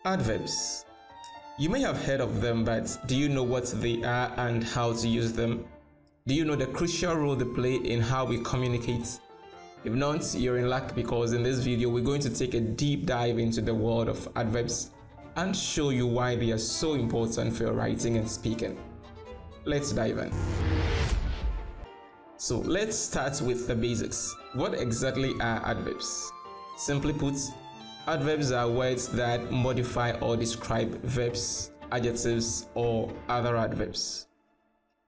Adverbs. You may have heard of them, but do you know what they are and how to use them? Do you know the crucial role they play in how we communicate? If not, you're in luck, because in this video we're going to take a deep dive into the world of adverbs and show you why they are so important for your writing and speaking. Let's dive in. So let's start with the basics. What exactly are adverbs? Simply put, adverbs are words that modify or describe verbs, adjectives, or other adverbs.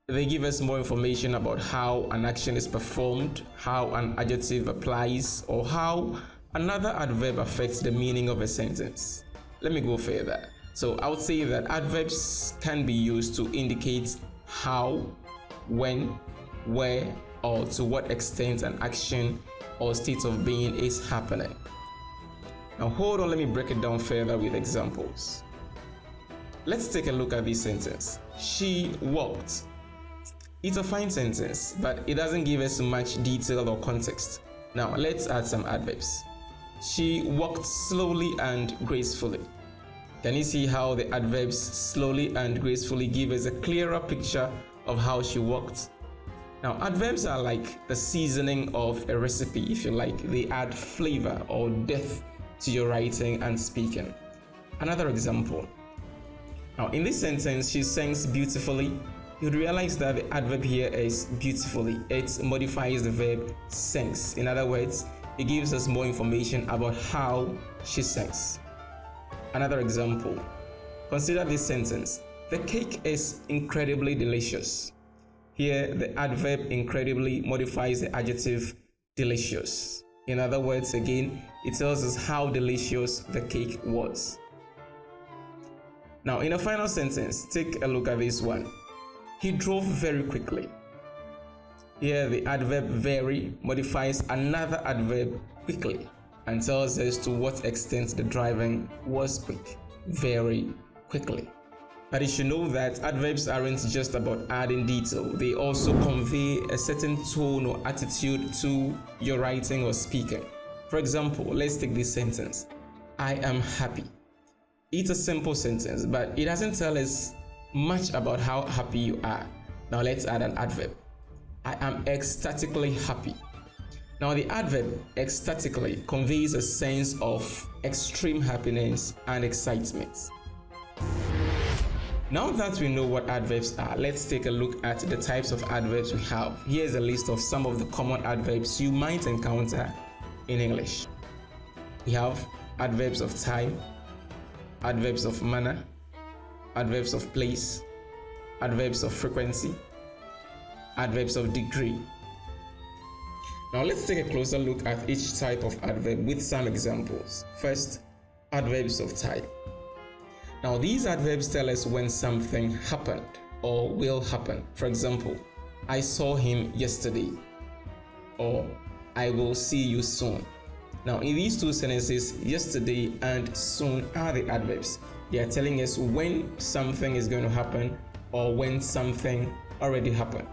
They give us more information about how an action is performed, how an adjective applies, or how another adverb affects the meaning of a sentence. Let me go further. So I would say that adverbs can be used to indicate how, when, where, or to what extent an action or state of being is happening. Now hold on, let me break it down further with examples. Let's take a look at this sentence. She walked. It's a fine sentence, but it doesn't give us much detail or context. Now let's add some adverbs. She walked slowly and gracefully. Can you see how the adverbs slowly and gracefully give us a clearer picture of how she walked? Now, adverbs are like the seasoning of a recipe, if you like. They add flavor or depth to your writing and speaking. Another example. Now, in this sentence, she sings beautifully. You'd realize that the adverb here is beautifully. It modifies the verb sings. In other words, it gives us more information about how she sings. Another example. Consider this sentence. The cake is incredibly delicious. Here, the adverb incredibly modifies the adjective delicious. In other words, again, it tells us how delicious the cake was. Now, in a final sentence, take a look at this one. He drove very quickly. Here, the adverb very modifies another adverb quickly and tells us to what extent the driving was quick, very quickly. But you should know that adverbs aren't just about adding detail. They also convey a certain tone or attitude to your writing or speaking. For example, let's take this sentence. I am happy. It's a simple sentence, but it doesn't tell us much about how happy you are. Now let's add an adverb. I am ecstatically happy. Now the adverb ecstatically conveys a sense of extreme happiness and excitement. Now that we know what adverbs are, let's take a look at the types of adverbs we have. Here's a list of some of the common adverbs you might encounter in English. We have adverbs of time, adverbs of manner, adverbs of place, adverbs of frequency, adverbs of degree. Now let's take a closer look at each type of adverb with some examples. First, adverbs of time. Now these adverbs tell us when something happened or will happen. For example, I saw him yesterday, or I will see you soon. Now in these two sentences, yesterday and soon are the adverbs. They are telling us when something is going to happen or when something already happened.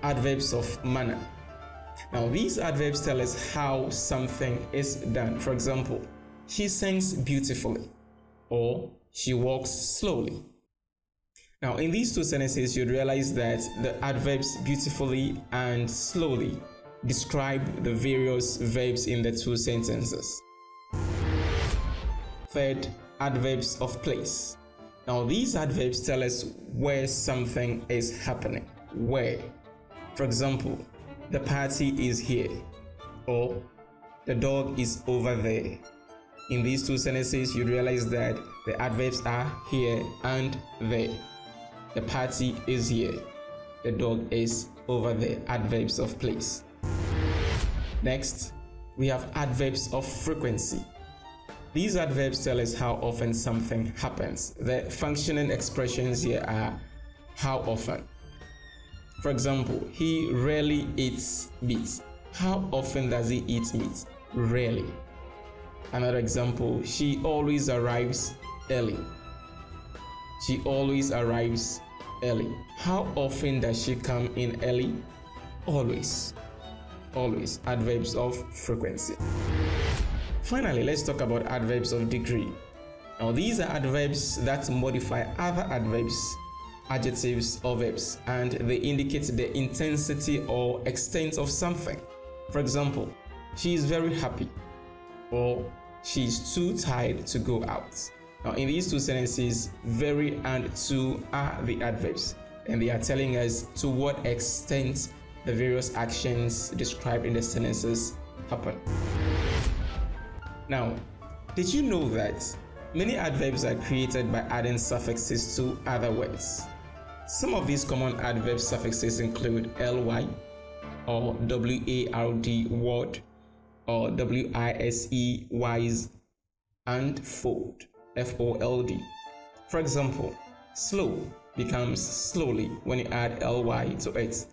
Adverbs of manner. Now these adverbs tell us how something is done. For example, she sings beautifully, or she walks slowly. Now in these two sentences, you'd realize that the adverbs beautifully and slowly describe the various verbs in the two sentences. Third, adverbs of place. Now these adverbs tell us where something is happening. Where? For example, the party is here, or the dog is over there. In these two sentences, you realize that the adverbs are here and there. The party is here. The dog is over there. Adverbs of place. Next, we have adverbs of frequency. These adverbs tell us how often something happens. The functioning expressions here are how often. For example, he rarely eats meat. How often does he eat meat? Rarely. Another example, she always arrives early. She always arrives early. How often does she come in early? Always. Always. Adverbs of frequency. Finally, let's talk about adverbs of degree. Now, these are adverbs that modify other adverbs, adjectives, or verbs, and they indicate the intensity or extent of something. For example, she is very happy, or she is too tired to go out. Now, in these two sentences, very and to are the adverbs, and they are telling us to what extent the various actions described in the sentences happen. Now, did you know that many adverbs are created by adding suffixes to other words? Some of these common adverb suffixes include ly, or ward, ward, or wise, wise, and fold, fold. For example, slow becomes slowly when you add ly to it.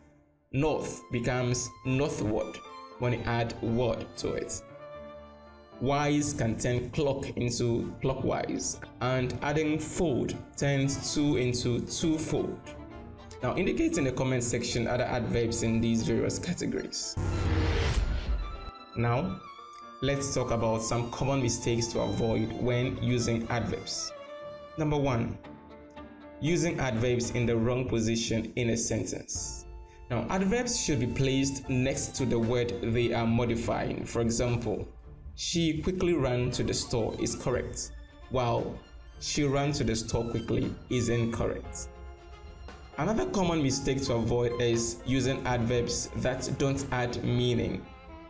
North becomes northward when you add word to it. Wise can turn clock into clockwise, and adding fold turns two into twofold. Now, indicate in the comment section other adverbs in these various categories. Now, let's talk about some common mistakes to avoid when using adverbs. Number 1, using adverbs in the wrong position in a sentence. Now, adverbs should be placed next to the word they are modifying. For example, she quickly ran to the store is correct, while she ran to the store quickly is incorrect. Another common mistake to avoid is using adverbs that don't add meaning.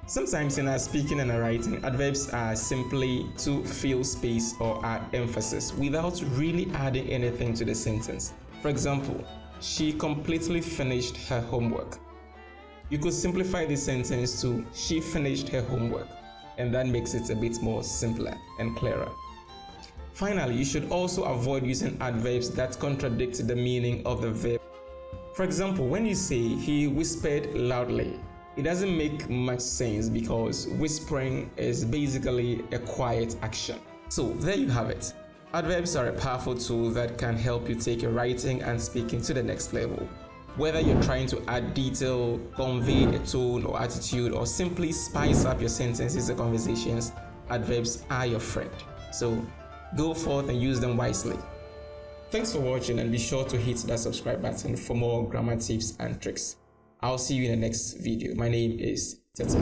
Sometimes in our speaking and our writing, adverbs are simply to fill space or add emphasis without really adding anything to the sentence. For example, she completely finished her homework. You could simplify this sentence to she finished her homework, and that makes it a bit more simpler and clearer. Finally, you should also avoid using adverbs that contradict the meaning of the verb. For example, when you say he whispered loudly, it doesn't make much sense because whispering is basically a quiet action. So there you have it. Adverbs are a powerful tool that can help you take your writing and speaking to the next level. Whether you're trying to add detail, convey a tone or attitude, or simply spice up your sentences or conversations, adverbs are your friend. So go forth and use them wisely. Thanks for watching, and be sure to hit that subscribe button for more grammar tips and tricks. I'll see you in the next video. My name is Tete.